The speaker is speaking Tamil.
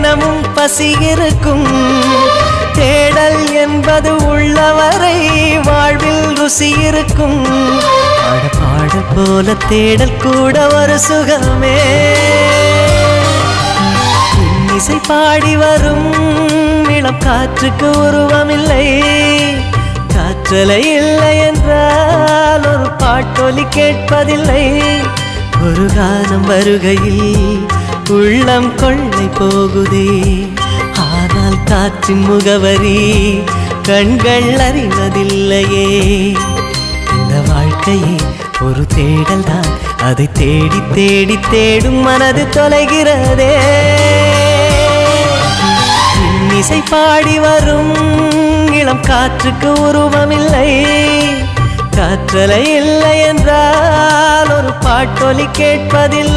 தினமும் பசி இருக்கும். தேடல் என்பது உள்ளவரை வாழ்வில் ருசி இருக்கும். பாடல் போல தேடல் கூட ஒரு சுகமே. இசை பாடி வரும் இளம் காற்றுக்கு உருவமில்லை. காற்றலை இல்லை என்றால் ஒரு பாட்டொலி கேட்பதில்லை. ஒரு காலம் வருகையில் உள்ளம் கொள்ளை போகுதே. ஆனால் காற்றின் முகவரி கண்கள் அறிவதில்லையே. இந்த வாழ்க்கையே ஒரு தேடல் தான். அதை தேடி தேடி தேடும் மனது தொலைகிறதே. இசை பாடி வரும் இளம் காற்றுக்கு உருவமில்லை. காற்றலை இல்லை என்றால் ஒரு பாட்டொலி கேட்பதில்லை.